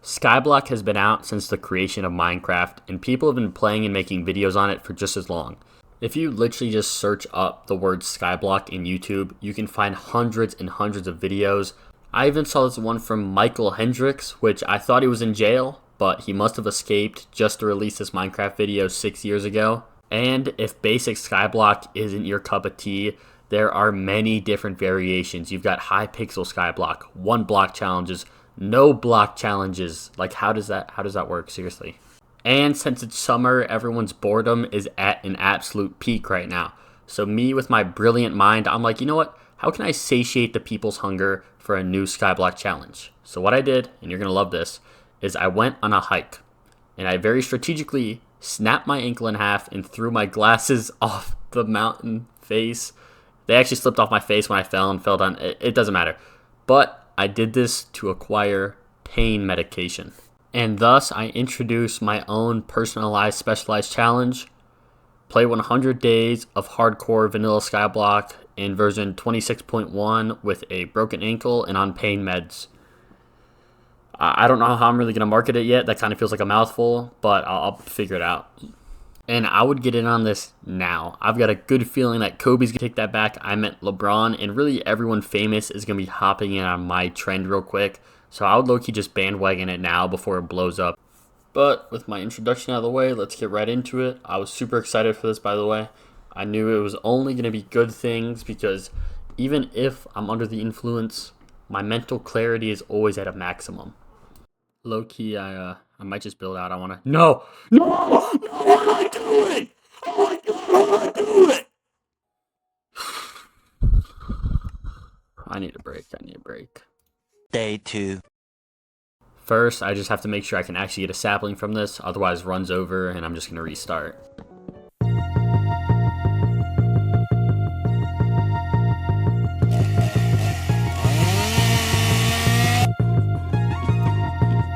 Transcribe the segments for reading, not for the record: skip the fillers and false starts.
SkyBlock has been out since the creation of Minecraft, and people have been playing and making videos on it for just as long. If you literally just search up the word SkyBlock in YouTube, you can find hundreds and hundreds of videos. I even saw this one from Michael Hendricks, which I thought he was in jail, but he must have escaped just to release this Minecraft video 6 years ago. And if basic SkyBlock isn't your cup of tea, there are many different variations. You've got high pixel SkyBlock, 1 block challenges, no block challenges. Like, how does that work? Seriously. And since it's summer, everyone's boredom is at an absolute peak right now. So me, with my brilliant mind, I'm like, you know what? How can I satiate the people's hunger for a new SkyBlock challenge? So what I did, and you're going to love this, is I went on a hike. And I very strategically snapped my ankle in half and threw my glasses off the mountain face. They actually slipped off my face when I fell and fell down. It doesn't matter. But I did this to acquire pain medication. And thus, I introduced my own personalized specialized challenge. Play 100 days of hardcore vanilla SkyBlock in version 26.1 with a broken ankle and on pain meds. I don't know how I'm really going to market it yet. That kind of feels like a mouthful, but I'll figure it out. And I would get in on this now. I've got a good feeling that Kobe's going to take that back. I meant LeBron, and really everyone famous is going to be hopping in on my trend real quick. So I would low-key just bandwagon it now before it blows up. But with my introduction out of the way, let's get right into it. I was super excited for this, by the way. I knew it was only going to be good things because even if I'm under the influence, my mental clarity is always at a maximum. Low-key, I might just build out. I want to... No! What am I doing? Oh my god, what am I doing? I need a break. Day 2. First, I just have to make sure I can actually get a sapling from this. Otherwise, it runs over and I'm just going to restart.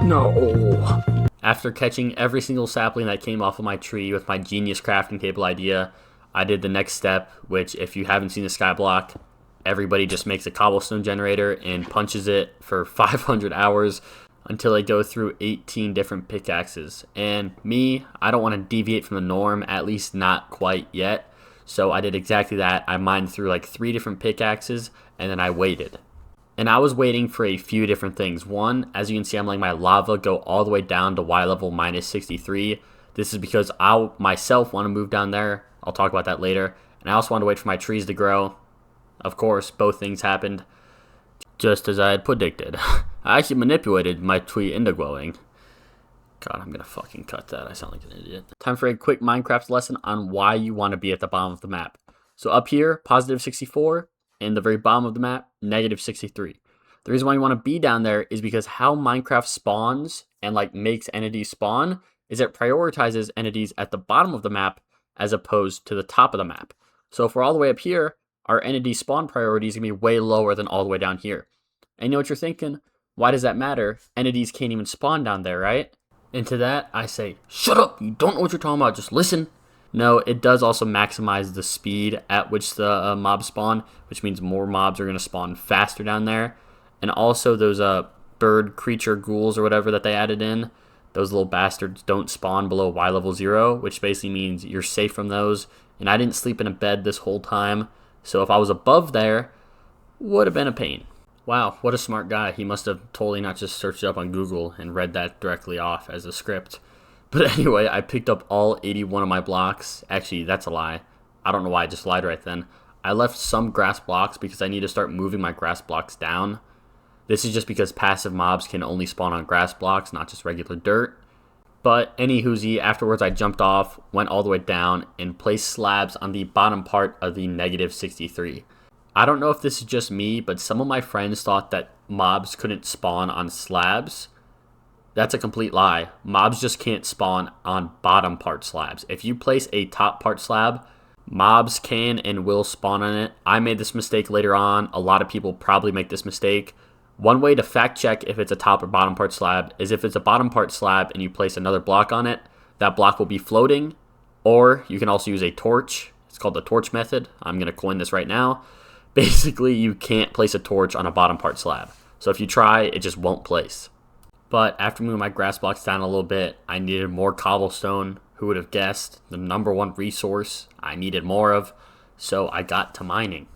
No. After catching every single sapling that came off of my tree with my genius crafting table idea, I did the next step, which if you haven't seen the SkyBlock, everybody just makes a cobblestone generator and punches it for 500 hours until they go through 18 different pickaxes. And me, I don't want to deviate from the norm, at least not quite yet. So I did exactly that. I mined through like 3 different pickaxes and then I waited. And I was waiting for a few different things. One, as you can see, I'm letting my lava go all the way down to Y level minus 63. This is because I myself want to move down there. I'll talk about that later. And I also want to wait for my trees to grow. Of course, both things happened just as I had predicted. I actually manipulated my tree into glowing. God, I'm going to fucking cut that. I sound like an idiot. Time for a quick Minecraft lesson on why you want to be at the bottom of the map. So up here, positive 64. In the very bottom of the map, negative 63. The reason why you want to be down there is because how Minecraft spawns and like makes entities spawn is it prioritizes entities at the bottom of the map as opposed to the top of the map. So if we're all the way up here, our entity spawn priority is going to be way lower than all the way down here. And you know what you're thinking? Why does that matter? Entities can't even spawn down there, right? And to that, I say, shut up! You don't know what you're talking about, just listen! No, it does also maximize the speed at which the mobs spawn, which means more mobs are going to spawn faster down there. And also those bird creature ghouls or whatever that they added in, those little bastards don't spawn below Y level 0, which basically means you're safe from those. And I didn't sleep in a bed this whole time, so if I was above there, would have been a pain. Wow, what a smart guy. He must have totally not just searched it up on Google and read that directly off as a script. But anyway, I picked up all 81 of my blocks. Actually, that's a lie. I don't know why I just lied right then. I left some grass blocks because I need to start moving my grass blocks down. This is just because passive mobs can only spawn on grass blocks, not just regular dirt. But anywhoosie, afterwards I jumped off, went all the way down, and placed slabs on the bottom part of the negative 63. I don't know if this is just me, but some of my friends thought that mobs couldn't spawn on slabs. That's a complete lie. Mobs just can't spawn on bottom part slabs. If you place a top part slab, mobs can and will spawn on it. I made this mistake later on. A lot of people probably make this mistake. One way to fact check if it's a top or bottom part slab is if it's a bottom part slab and you place another block on it, that block will be floating. Or you can also use a torch. It's called the torch method. I'm going to coin this right now. Basically, you can't place a torch on a bottom part slab. So if you try, it just won't place. But after moving my grass blocks down a little bit, I needed more cobblestone. Who would have guessed? The number one resource I needed more of. So I got to mining.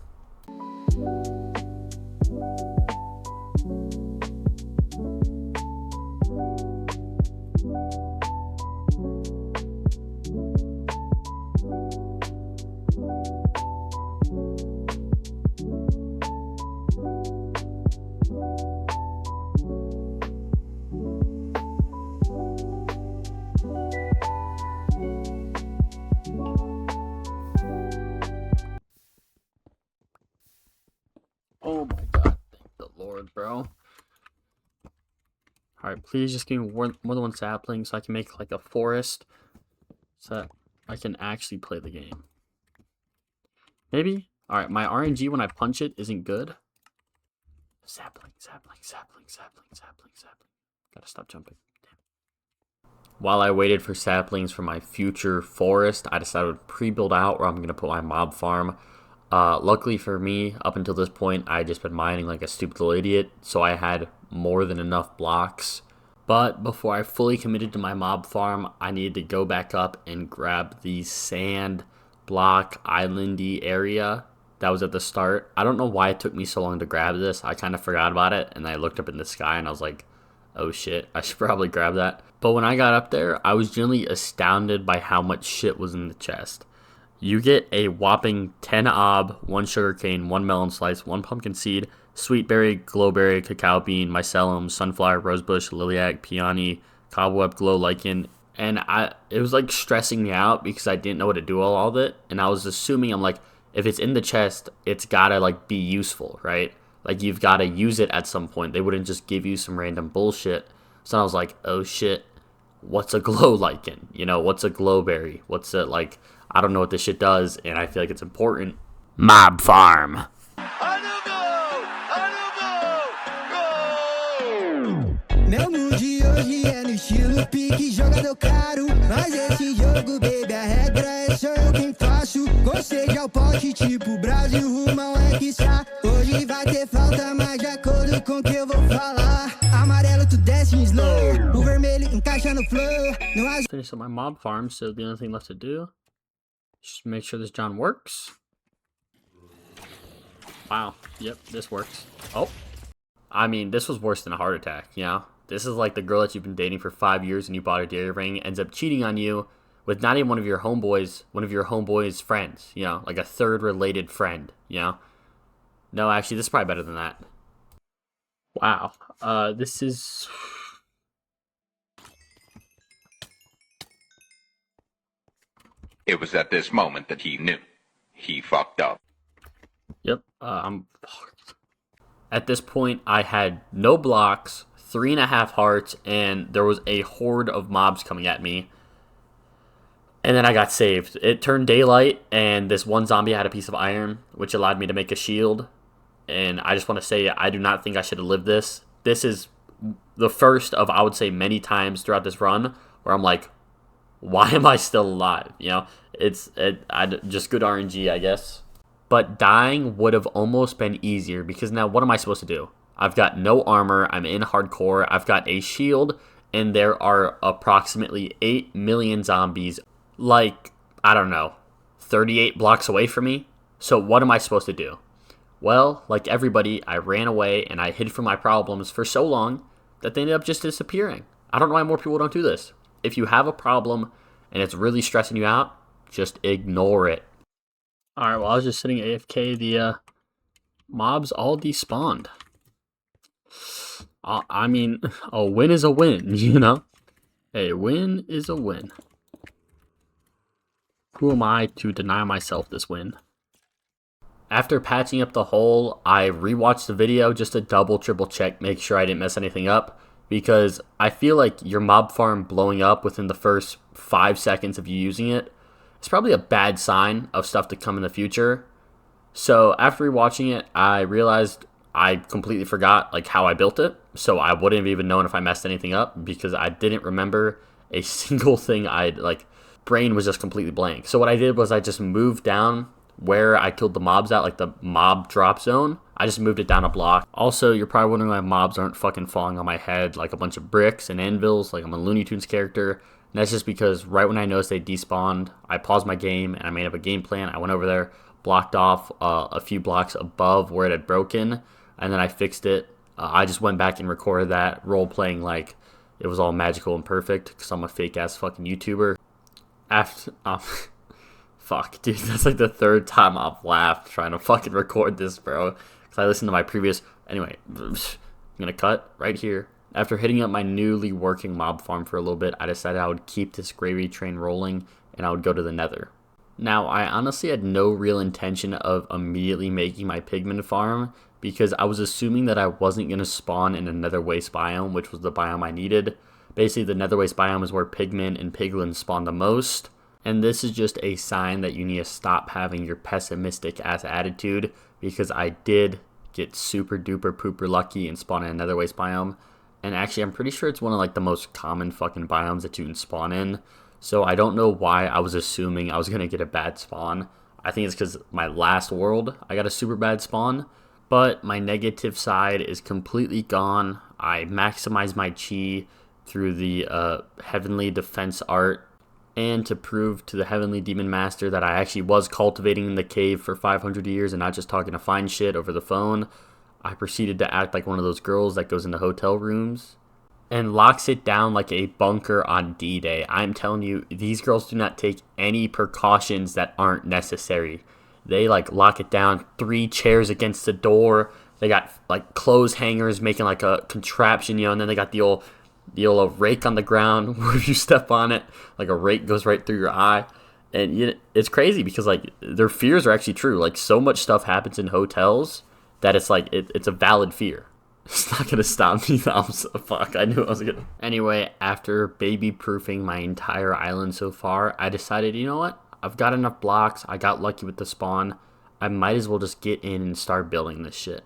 Oh my god, thank the Lord, bro. Alright, please just give me more than one sapling so I can make like a forest so that I can actually play the game. Maybe? Alright, my RNG when I punch it isn't good. Sapling. Gotta stop jumping. Damn. While I waited for saplings for my future forest, I decided to pre-build out where I'm going to put my mob farm. Luckily for me, up until this point, I had just been mining like a stupid little idiot, so I had more than enough blocks. But before I fully committed to my mob farm, I needed to go back up and grab the sand block islandy area that was at the start. I don't know why it took me so long to grab this. I kind of forgot about it, and I looked up in the sky and I was like, oh shit, I should probably grab that. But when I got up there, I was genuinely astounded by how much shit was in the chest. You get a whopping 10 ob, 1 sugarcane, 1 melon slice, 1 pumpkin seed, sweet berry, glowberry, cacao bean, mycelium, sunflower, rosebush, lilac, peony, cobweb, glow lichen. And it was like stressing me out because I didn't know what to do with all of it. And I was assuming, I'm like, if it's in the chest, it's gotta like be useful, right? Like you've gotta use it at some point. They wouldn't just give you some random bullshit. So I was like, oh shit, what's a glow lichen? You know, what's a glowberry? What's it like? I don't know what this shit does, and I feel like it's important. Mob farm. Meu mood hoje é no estilo pique jogador caro. Mas esse jogo, baby, a regra é só eu quem faço. Gostei de ao pote tipo Brasil rumo ao Hexa. Hoje vai ter falta, mas de acordo com o que eu vou falar. Amarelo tu desce em slow, o vermelho encaixa no flow. Finish up my mob farm, so the only thing left to do just make sure this John works. Wow. Yep, this works. Oh. I mean, this was worse than a heart attack, you know? This is like the girl that you've been dating for 5 years and you bought a dairy ring, ends up cheating on you with not even one of your homeboys' friends, you know? Like a third related friend, you know? No, actually, this is probably better than that. Wow. This is... It was at this moment that he knew. He fucked up. Yep, I'm fucked. At this point, I had no blocks, 3.5 hearts, and there was a horde of mobs coming at me. And then I got saved. It turned daylight, and this one zombie had a piece of iron, which allowed me to make a shield. And I just want to say, I do not think I should have lived this. This is the first of, I would say, many times throughout this run where I'm like, why am I still alive? You know, it's just good RNG, I guess. But dying would have almost been easier because now what am I supposed to do? I've got no armor. I'm in hardcore. I've got a shield, and there are approximately 8 million zombies, like, I don't know, 38 blocks away from me. So what am I supposed to do? Well, like everybody, I ran away and I hid from my problems for so long that they ended up just disappearing. I don't know why more people don't do this. If you have a problem and it's really stressing you out, just ignore it. Alright, well, I was just sitting AFK. The mobs all despawned. I mean, a win is a win, you know? A win is a win. Who am I to deny myself this win? After patching up the hole, I rewatched the video just to double, triple check, make sure I didn't mess anything up. Because I feel like your mob farm blowing up within the first 5 seconds of you using it is probably a bad sign of stuff to come in the future. So after rewatching it, I realized I completely forgot like how I built it. So I wouldn't have even known if I messed anything up because I didn't remember a single thing. Brain was just completely blank. So what I did was I just moved down where I killed the mobs at, like the mob drop zone, I just moved it down a block. Also, you're probably wondering why mobs aren't fucking falling on my head like a bunch of bricks and anvils like I'm a Looney Tunes character. And that's just because right when I noticed they despawned, I paused my game and I made up a game plan. I went over there, blocked off a few blocks above where it had broken, and then I fixed it. I just went back and recorded that role playing like it was all magical and perfect because I'm a fake ass fucking YouTuber. After fuck, dude, that's like the third time I've laughed trying to fucking record this, bro. Because I listened to my previous. Anyway, I'm gonna cut right here. After hitting up my newly working mob farm for a little bit, I decided I would keep this gravy train rolling and I would go to the nether. Now, I honestly had no real intention of immediately making my pigman farm because I was assuming that I wasn't going to spawn in a nether waste biome, which was the biome I needed. Basically, the nether waste biome is where pigmen and piglins spawn the most. And this is just a sign that you need to stop having your pessimistic ass attitude because I did get super duper pooper lucky and spawn in a nether waste biome. And actually, I'm pretty sure it's one of like the most common fucking biomes that you can spawn in. So I don't know why I was assuming I was going to get a bad spawn. I think it's because my last world, I got a super bad spawn. But my negative side is completely gone. I maximized my chi through the Heavenly Defense art. And to prove to the Heavenly Demon Master that I actually was cultivating in the cave for 500 years and not just talking to find shit over the phone, I proceeded to act like one of those girls that goes into hotel rooms and locks it down like a bunker on D-Day. I'm telling you, these girls do not take any precautions that aren't necessary. They like lock it down, 3 chairs against the door. They got like clothes hangers making like a contraption, and then they got the old rake on the ground where if you step on it, like a rake goes right through your eye. And it's crazy because like their fears are actually true. Like so much stuff happens in hotels that it's like it's a valid fear. It's not gonna stop me. Fuck, I knew I was gonna. Anyway, after baby proofing my entire island so far, I decided, you know what? I've got enough blocks. I got lucky with the spawn. I might as well just get in and start building this shit.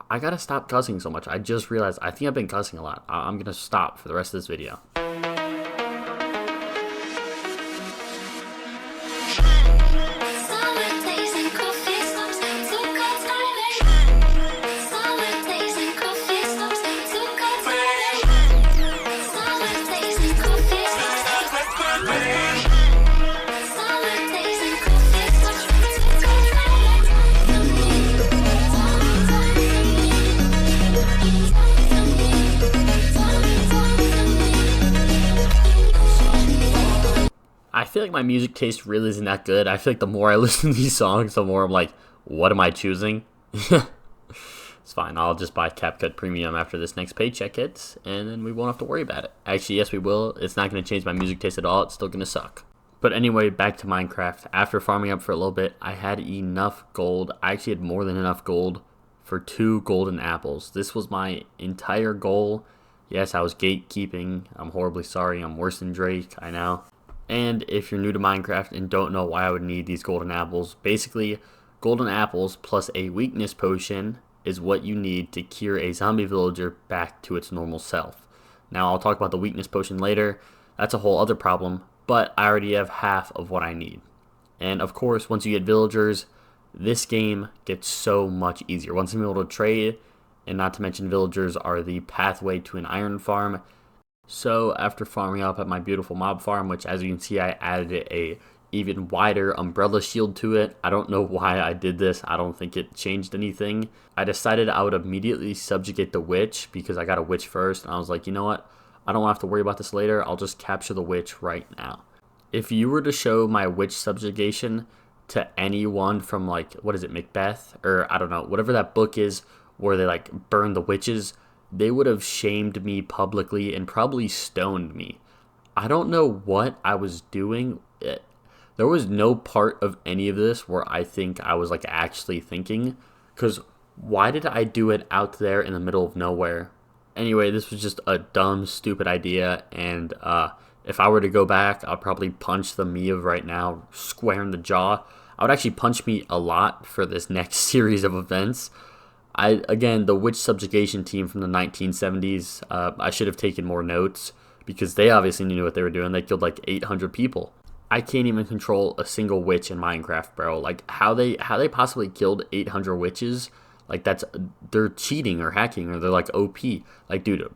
I gotta stop cussing so much. I just realized I think I've been cussing a lot. I'm gonna stop for the rest of this video. I feel like my music taste really isn't that good. I feel like the more I listen to these songs, the more I'm like, what am I choosing? It's fine. I'll just buy CapCut Premium after this next paycheck hits, and then we won't have to worry about it. Actually, yes, we will. It's not going to change my music taste at all. It's still going to suck. But anyway, back to Minecraft. After farming up for a little bit, I had enough gold. I actually had more than enough gold for 2 golden apples. This was my entire goal. Yes, I was gatekeeping. I'm horribly sorry. I'm worse than Drake. I know. And if you're new to Minecraft and don't know why I would need these golden apples, basically, golden apples plus a weakness potion is what you need to cure a zombie villager back to its normal self. Now, I'll talk about the weakness potion later. That's a whole other problem, but I already have half of what I need. And of course, once you get villagers, this game gets so much easier. Once I'm able to trade, and not to mention villagers are the pathway to an iron farm. So after farming up at my beautiful mob farm, which as you can see I added a even wider umbrella shield to it. I don't know why I did this. I don't think it changed anything. I decided I would immediately subjugate the witch because I got a witch first. And I was like, you know what? I don't have to worry about this later. I'll just capture the witch right now. If you were to show my witch subjugation to anyone from like, what is it, Macbeth? Or I don't know, whatever that book is where they like burn the witches, they would have shamed me publicly and probably stoned me. I don't know what I was doing. There was no part of any of this where I think I was like actually thinking, because why did I do it out there in the middle of nowhere? Anyway, this was just a dumb, stupid idea, and if I were to go back, I'd probably punch the me of right now square in the jaw. I would actually punch me a lot for this next series of events. Again, the witch subjugation team from the 1970s, I should have taken more notes, because they obviously knew what they were doing. They killed like 800 people. I can't even control a single witch in Minecraft, bro. Like, how they possibly killed 800 witches, Like they're cheating or hacking or they're like OP. Like dude,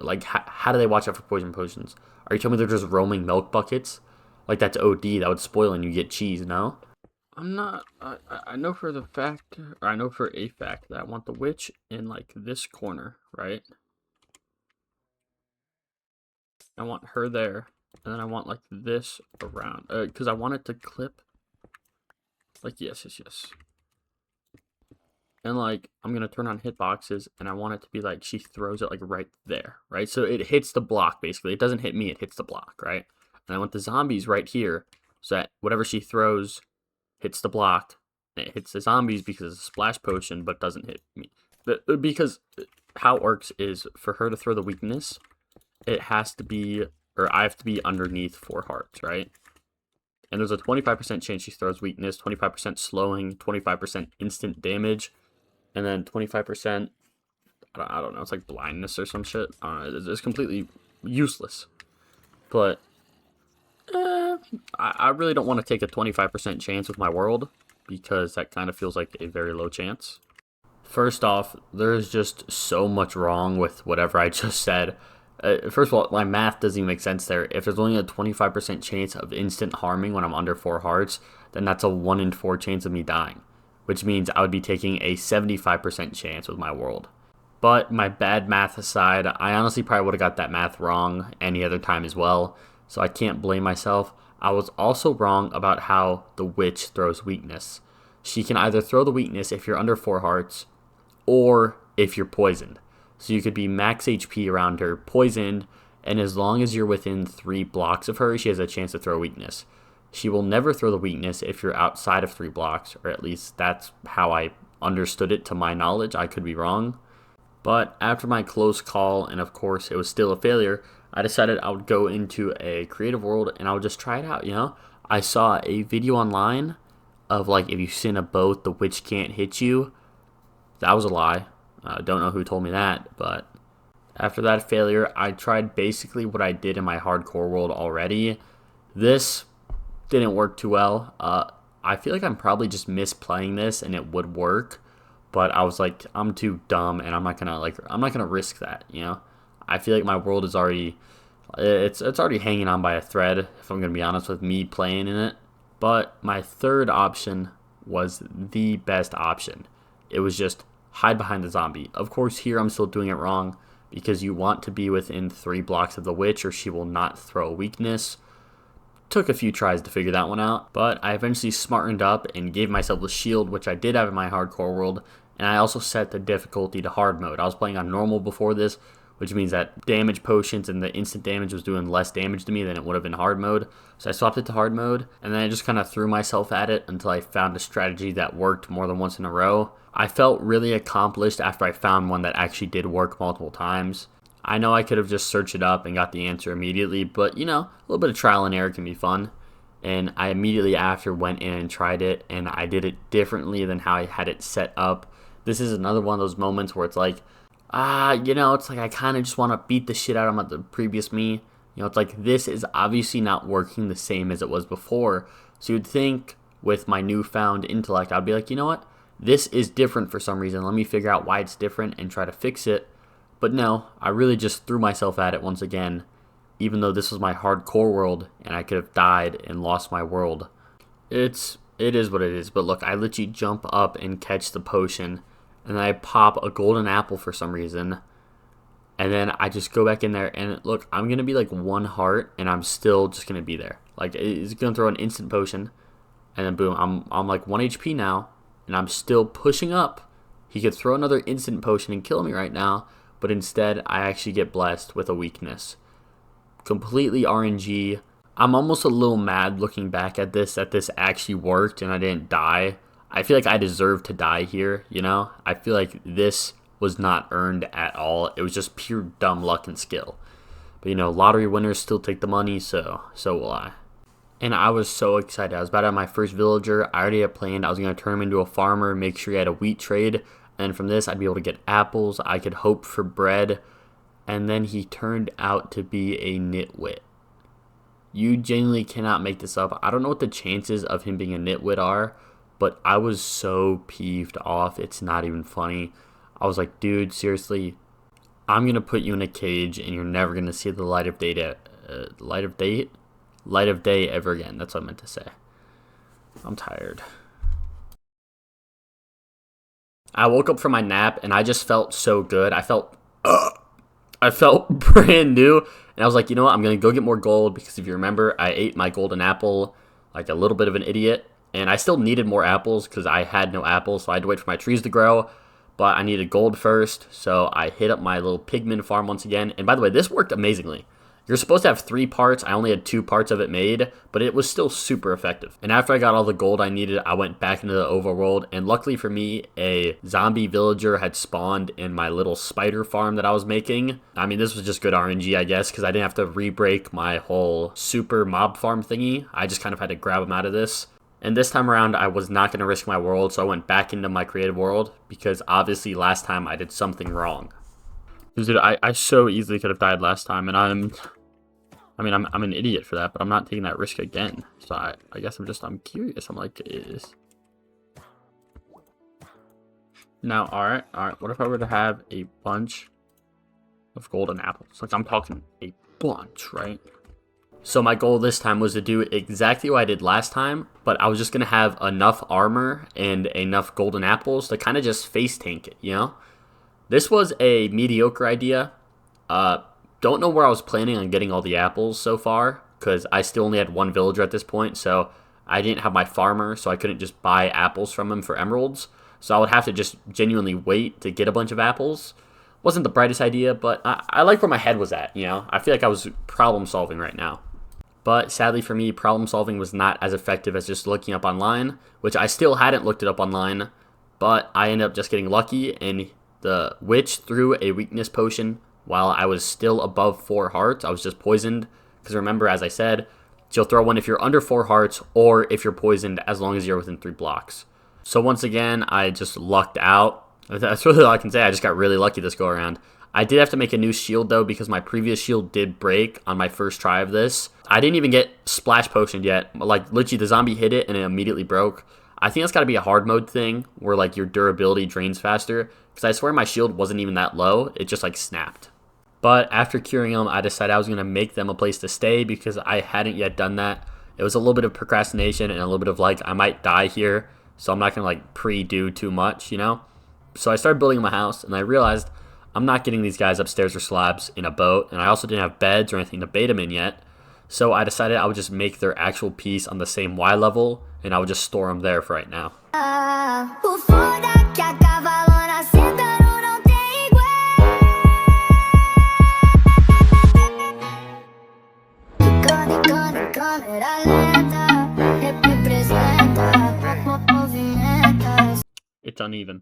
like how do they watch out for poison potions? Are you telling me they're just roaming milk buckets? Like that's OD. That would spoil and you get cheese. No. I'm not. I know for the fact, or I know for a fact that I want the witch in like this corner, right? I want her there, and then I want like this around, because I want it to clip. Like yes. And like I'm gonna turn on hitboxes, and I want it to be like she throws it like right there, right? So it hits the block basically. It doesn't hit me; it hits the block, right? And I want the zombies right here, so that whatever she throws hits the block, and it hits the zombies because it's a splash potion, but doesn't hit me. Because how it works is for her to throw the weakness, it has to be, or I have to be underneath 4 hearts, right? And there's a 25% chance she throws weakness, 25% slowing, 25% instant damage, and then 25%, I don't know, it's like blindness or some shit. It's completely useless. But I really don't want to take a 25% chance with my world, because that kind of feels like a very low chance. First off, there's just so much wrong with whatever I just said. First of all, my math doesn't even make sense there. If there's only a 25% chance of instant harming when I'm under 4 hearts, then that's a 1 in 4 chance of me dying, which means I would be taking a 75% chance with my world. But my bad math aside, I honestly probably would have got that math wrong any other time as well, so I can't blame myself. I was also wrong about how the witch throws weakness. She can either throw the weakness if you're under 4 hearts, or if you're poisoned. So you could be max HP around her, poisoned, and as long as you're within 3 blocks of her, she has a chance to throw weakness. She will never throw the weakness if you're outside of 3 blocks, or at least that's how I understood it to my knowledge. I could be wrong. But after my close call, and of course it was still a failure, I decided I would go into a creative world and I would just try it out, you know? I saw a video online of like, if you sit in a boat, the witch can't hit you. That was a lie. I don't know who told me that, but after that failure, I tried basically what I did in my hardcore world already. This didn't work too well. I feel like I'm probably just misplaying this and it would work, but I was like, I'm too dumb and I'm not gonna risk that, you know? I feel like my world is already, it's already hanging on by a thread, if I'm gonna be honest with me playing in it. But my third option was the best option. It was just hide behind the zombie. Of course, here I'm still doing it wrong because you want to be within 3 blocks of the witch or she will not throw a weakness. Took a few tries to figure that one out, but I eventually smartened up and gave myself a shield, which I did have in my hardcore world, and I also set the difficulty to hard mode. I was playing on normal before this, which means that damage potions and the instant damage was doing less damage to me than it would have in hard mode. So I swapped it to hard mode, and then I just kind of threw myself at it until I found a strategy that worked more than once in a row. I felt really accomplished after I found one that actually did work multiple times. I know I could have just searched it up and got the answer immediately, but you know, a little bit of trial and error can be fun. And I immediately after went in and tried it, and I did it differently than how I had it set up. This is another one of those moments where it's like, it's like I kind of just want to beat the shit out of the previous me. You know, it's like this is obviously not working the same as it was before. So you'd think with my newfound intellect, I'd be like, you know what? This is different for some reason. Let me figure out why it's different and try to fix it. But no, I really just threw myself at it once again, even though this was my hardcore world and I could have died and lost my world. It is what it is. But look, I let you jump up and catch the potion, and then I pop a golden apple for some reason, and then I just go back in there, and look, I'm going to be like 1 heart, and I'm still just going to be there. Like, it's going to throw an instant potion, and then boom, I'm like 1 HP now, and I'm still pushing up. He could throw another instant potion and kill me right now, but instead, I actually get blessed with a weakness. Completely RNG. I'm almost a little mad looking back at this, that this actually worked and I didn't die. I feel like I deserve to die here, you know? I feel like this was not earned at all. It was just pure dumb luck and skill. But, you know, lottery winners still take the money, so will I. And I was so excited. I was about to have my first villager. I already had planned I was going to turn him into a farmer, make sure he had a wheat trade. And from this, I'd be able to get apples. I could hope for bread. And then he turned out to be a nitwit. You genuinely cannot make this up. I don't know what the chances of him being a nitwit are, but I was so peeved off. It's not even funny. I was like, dude, seriously, I'm going to put you in a cage and you're never going to see the light of day ever again. That's what I meant to say. I'm tired. I woke up from my nap and I just felt so good. I felt brand new. And I was like, you know what? I'm going to go get more gold because if you remember, I ate my golden apple like a little bit of an idiot. And I still needed more apples because I had no apples. So I had to wait for my trees to grow. But I needed gold first, so I hit up my little Piglin farm once again. And by the way, this worked amazingly. You're supposed to have 3 parts. I only had 2 parts of it made, but it was still super effective. And after I got all the gold I needed, I went back into the overworld. And luckily for me, a zombie villager had spawned in my little spider farm that I was making. I mean, this was just good RNG, I guess, because I didn't have to re-break my whole super mob farm thingy. I just kind of had to grab them out of this. And this time around, I was not going to risk my world, so I went back into my creative world because obviously last time I did something wrong. Dude, I so easily could have died last time, and I'm an idiot for that, but I'm not taking that risk again. So I guess I'm curious. I'm like, now, all right. What if I were to have a bunch of golden apples? Like I'm talking a bunch, right? So my goal this time was to do exactly what I did last time, but I was just going to have enough armor and enough golden apples to kind of just face tank it, you know? This was a mediocre idea. Don't know where I was planning on getting all the apples so far, because I still only had 1 villager at this point, so I didn't have my farmer, so I couldn't just buy apples from him for emeralds. So I would have to just genuinely wait to get a bunch of apples. Wasn't the brightest idea, but I like where my head was at, you know? I feel like I was problem solving right now. But sadly for me, problem solving was not as effective as just looking up online, which I still hadn't looked it up online, but I ended up just getting lucky, and the witch threw a weakness potion while I was still above 4 hearts. I was just poisoned, because remember, as I said, she'll throw one if you're under 4 hearts, or if you're poisoned, as long as you're within 3 blocks. So once again, I just lucked out. That's really all I can say. I just got really lucky this go around. I did have to make a new shield though, because my previous shield did break on my first try of this. I didn't even get splash potioned yet. Like literally the zombie hit it and it immediately broke. I think that's got to be a hard mode thing where like your durability drains faster, because I swear my shield wasn't even that low. It just like snapped. But after curing them, I decided I was going to make them a place to stay because I hadn't yet done that. It was a little bit of procrastination and a little bit of like, I might die here, so I'm not going to like pre-do too much, you know? So I started building my house and I realized I'm not getting these guys upstairs or slabs in a boat, and I also didn't have beds or anything to bait them in yet. So I decided I would just make their actual piece on the same Y level, and I would just store them there for right now. It's uneven.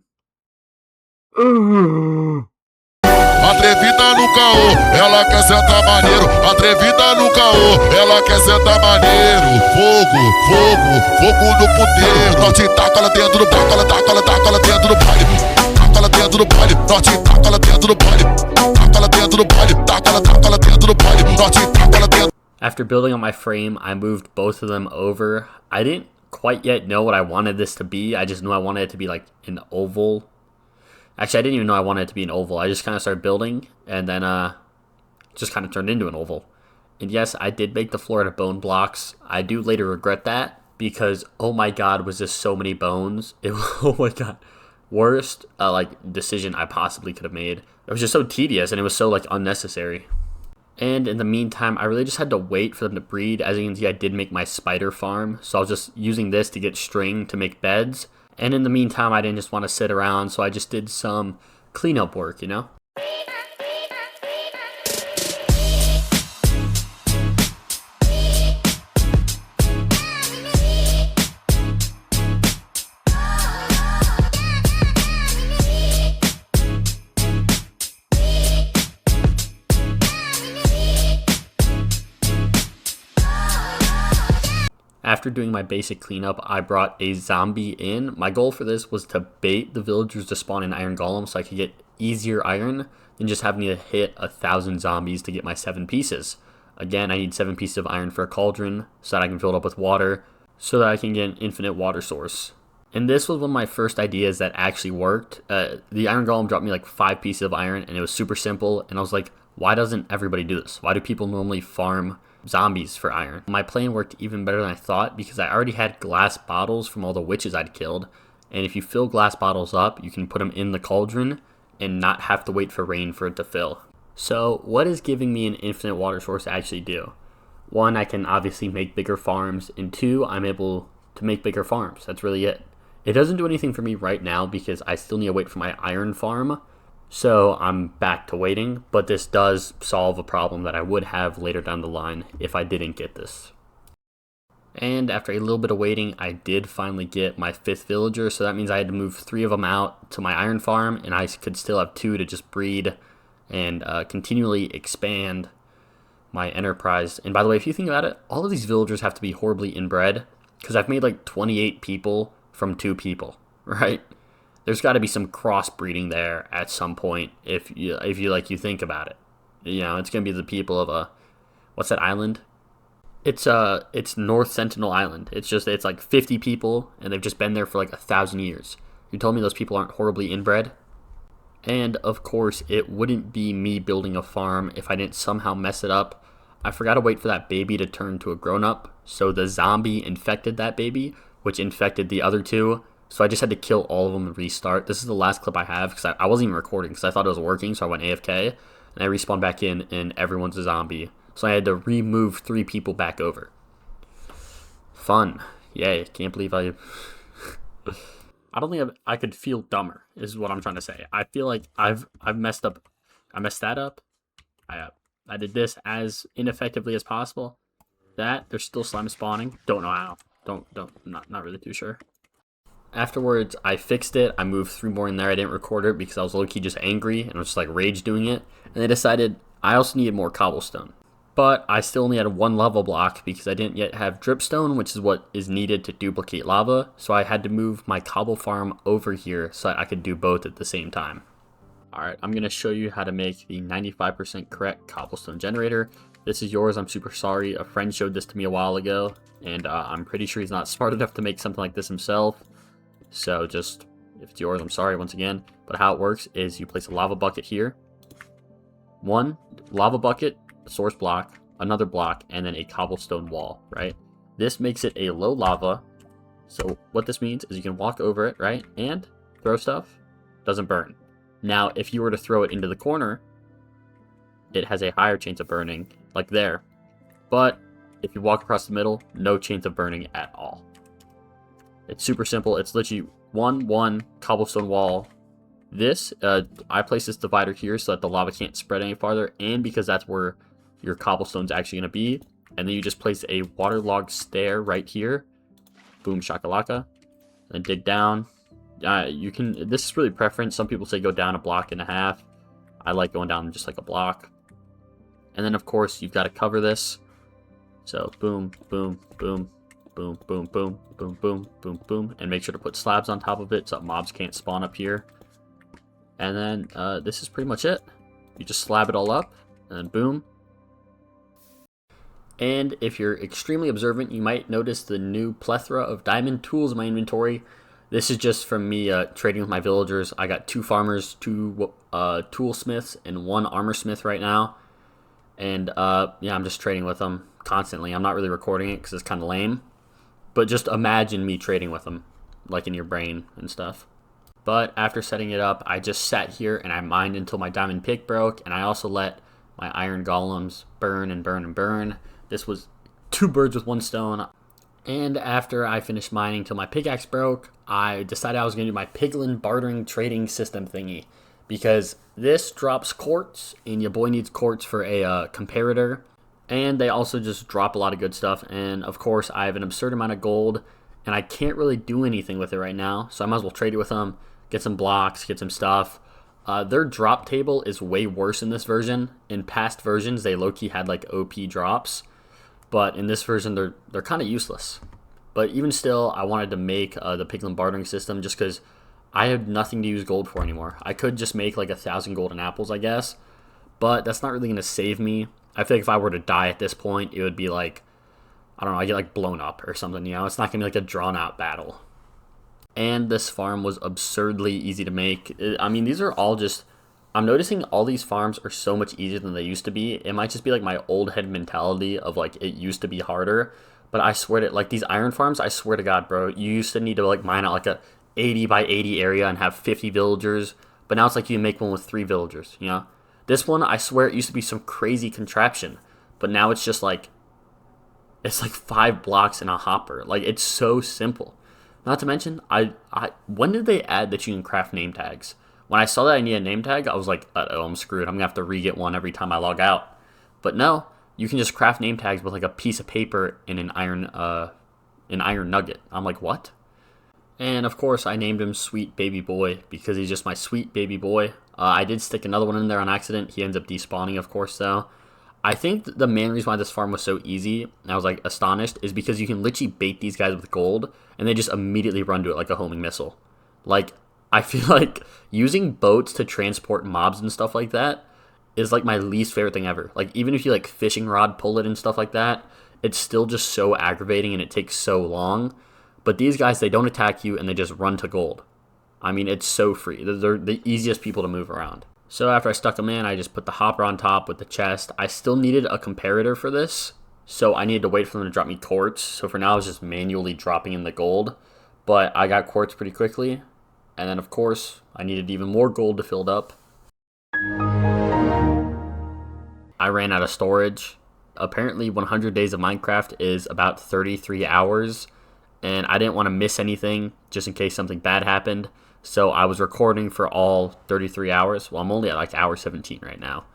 Atrevida no caô, ela quer sentar maneiro. Atrevida no caô, ela quer sentar maneiro. Fogo, fogo, fogo no puteiro. Norte taca ela dentro do baile, taca ela dentro do baile. Taca ela dentro do baile, norte taca ela dentro do baile. Taca ela dentro do baile, taca ela dentro do baile. Norte taca ela dentro. After building on my frame, I moved both of them over. I didn't quite yet know what I wanted this to be. I just knew I wanted it to be like an oval. Actually, I didn't even know I wanted it to be an oval. I just kind of started building, and then just kind of turned into an oval. And yes, I did make the floor out of bone blocks. I do later regret that, because oh my god, was this so many bones. Oh my god. Worst like decision I possibly could have made. It was just so tedious, and it was so like unnecessary. And in the meantime, I really just had to wait for them to breed. As you can see, I did make my spider farm, so I was just using this to get string to make beds. And in the meantime, I didn't just want to sit around, so I just did some cleanup work, you know? After doing my basic cleanup, I brought a zombie in. My goal for this was to bait the villagers to spawn an iron golem so I could get easier iron than just having to hit 1,000 zombies to get my 7 pieces. Again, I need 7 pieces of iron for a cauldron so that I can fill it up with water so that I can get an infinite water source. And this was one of my first ideas that actually worked. The iron golem dropped me like 5 pieces of iron, and it was super simple. And I was like, why doesn't everybody do this? Why do people normally farm zombies for iron? My plan worked even better than I thought because I already had glass bottles from all the witches I'd killed. And if you fill glass bottles up, you can put them in the cauldron and not have to wait for rain for it to fill. So what is giving me an infinite water source actually do? 1, I can obviously make bigger farms, and 2, I'm able to make bigger farms. That's really it. It doesn't do anything for me right now because I still need to wait for my iron farm. So I'm back to waiting, but this does solve a problem that I would have later down the line if I didn't get this. And after a little bit of waiting, I did finally get my 5th villager, so that means I had to move 3 of them out to my iron farm, and I could still have 2 to just breed and continually expand my enterprise. And by the way, if you think about it, all of these villagers have to be horribly inbred, because I've made like 28 people from 2 people, right? There's got to be some crossbreeding there at some point if you think about it. You know, it's gonna be the people of what's that island? It's North Sentinel Island. It's like 50 people, and they've just been there for like 1,000 years. You told me those people aren't horribly inbred? And of course, it wouldn't be me building a farm if I didn't somehow mess it up. I forgot to wait for that baby to turn to a grown-up, so the zombie infected that baby, which infected the other 2. So I just had to kill all of them and restart. This is the last clip I have because I wasn't even recording because I thought it was working, so I went AFK, and I respawned back in, and everyone's a zombie. So I had to remove 3 people back over. Fun. Yay. Can't believe I don't think I could feel dumber, is what I'm trying to say. I feel like I've messed up. I messed that up. I did this as ineffectively as possible. There's still slime spawning. Don't know how. Not really too sure. Afterwards, I fixed it. I moved 3 more in there. I didn't record it because I was low-key just angry and I was just like rage doing it. And I decided I also needed more cobblestone. But I still only had 1 lava block because I didn't yet have dripstone, which is what is needed to duplicate lava. So I had to move my cobble farm over here so that I could do both at the same time. Alright, I'm going to show you how to make the 95% correct cobblestone generator. This is yours. I'm super sorry. A friend showed this to me a while ago, and I'm pretty sure he's not smart enough to make something like this himself. So just, if it's yours, I'm sorry once again. But how it works is you place a lava bucket here. 1 lava bucket, source block, another block, and then a cobblestone wall, right? This makes it a low lava. So what this means is you can walk over it, right? And throw stuff, doesn't burn. Now, if you were to throw it into the corner, it has a higher chance of burning, like there. But if you walk across the middle, no chance of burning at all. It's super simple. It's literally one cobblestone wall. This, I place this divider here so that the lava can't spread any farther, and because that's where your cobblestone's actually going to be. And then you just place a waterlogged stair right here. Boom shakalaka. And dig down. This is really preference. Some people say go down 1.5 blocks. I like going down just like a block. And then of course you've got to cover this. So boom, boom, boom, boom, boom, boom, boom, boom, boom, boom. And make sure to put slabs on top of it so that mobs can't spawn up here. And then this is pretty much it. You just slab it all up, and then boom. And if you're extremely observant, you might notice the new plethora of diamond tools in my inventory. This is just from me trading with my villagers. I got 2 farmers, 2 toolsmiths, and 1 armorsmith right now. And yeah, I'm just trading with them constantly. I'm not really recording it because it's kind of lame. But just imagine me trading with them, like in your brain and stuff. But after setting it up, I just sat here and I mined until my diamond pick broke. And I also let my iron golems burn and burn and burn. This was 2 birds with 1 stone. And after I finished mining till my pickaxe broke, I decided I was going to do my Piglin bartering trading system thingy. Because this drops quartz, and your boy needs quartz for a comparator. And they also just drop a lot of good stuff. And of course, I have an absurd amount of gold, and I can't really do anything with it right now. So I might as well trade it with them, get some blocks, get some stuff. Their drop table is way worse in this version. In past versions, they low-key had like OP drops. But in this version, they're kind of useless. But even still, I wanted to make the Piglin bartering system just because I have nothing to use gold for anymore. I could just make like 1,000 golden apples, I guess. But that's not really going to save me. I feel like if I were to die at this point, it would be like, I don't know, I get like blown up or something, you know? It's not going to be like a drawn out battle. And this farm was absurdly easy to make. I mean, these are all just... I'm noticing all these farms are so much easier than they used to be. It might just be like my old head mentality of like it used to be harder. But I swear to, like, these iron farms, I swear to God, bro, you used to need to like mine out like a 80 by 80 area and have 50 villagers. But now it's like you make one with 3 villagers, you know? This one, I swear it used to be some crazy contraption. But now it's just like, it's like 5 blocks in a hopper. Like, it's so simple. Not to mention, when did they add that you can craft name tags? When I saw that I need a name tag, I was like, uh-oh, I'm screwed. I'm going to have to re-get one every time I log out. But no, you can just craft name tags with like a piece of paper and an iron nugget. I'm like, what? And of course, I named him Sweet Baby Boy because he's just my sweet baby boy. I did stick another one in there on accident. He ends up despawning, of course, though. I think the main reason why this farm was so easy, and I was like astonished, is because you can literally bait these guys with gold, and they just immediately run to it like a homing missile. Like, I feel like using boats to transport mobs and stuff like that is like my least favorite thing ever. Like, even if you like fishing rod pull it and stuff like that, it's still just so aggravating and it takes so long. But these guys, they don't attack you and they just run to gold. I mean, it's so free. They're the easiest people to move around. So after I stuck them in, I just put the hopper on top with the chest. I still needed a comparator for this, so I needed to wait for them to drop me quartz. So for now, I was just manually dropping in the gold, but I got quartz pretty quickly. And then, of course, I needed even more gold to fill it up. I ran out of storage. Apparently, 100 days of Minecraft is about 33 hours, and I didn't want to miss anything just in case something bad happened. So I was recording for all 33 hours. Well, I'm only at like hour 17 right now.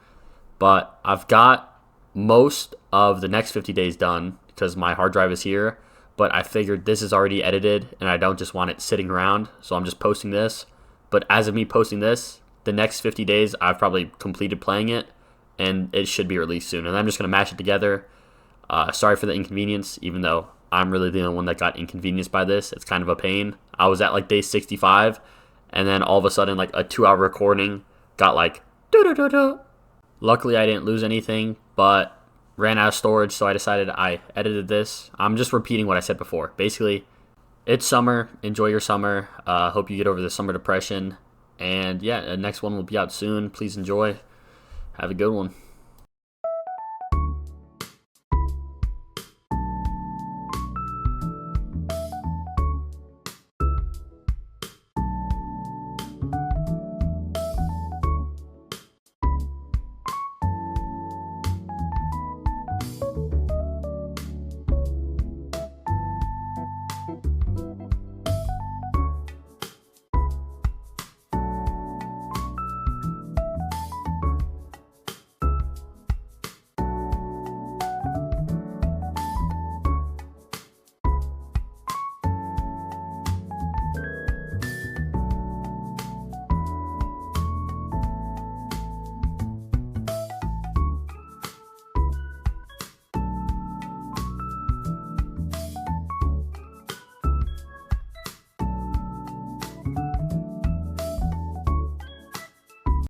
But I've got most of the next 50 days done because my hard drive is here. But I figured this is already edited and I don't just want it sitting around. So I'm just posting this. But as of me posting this, the next 50 days I've probably completed playing it. And it should be released soon. And I'm just going to mash it together. Sorry for the inconvenience, even though I'm really the only one that got inconvenienced by this. It's kind of a pain. I was at like day 65. And then all of a sudden, like a 2-hour recording got like do-do-do-do. Luckily, I didn't lose anything, but ran out of storage, so I decided I edited this. I'm just repeating what I said before. Basically, it's summer. Enjoy your summer. Hope you get over the summer depression. And yeah, the next one will be out soon. Please enjoy. Have a good one.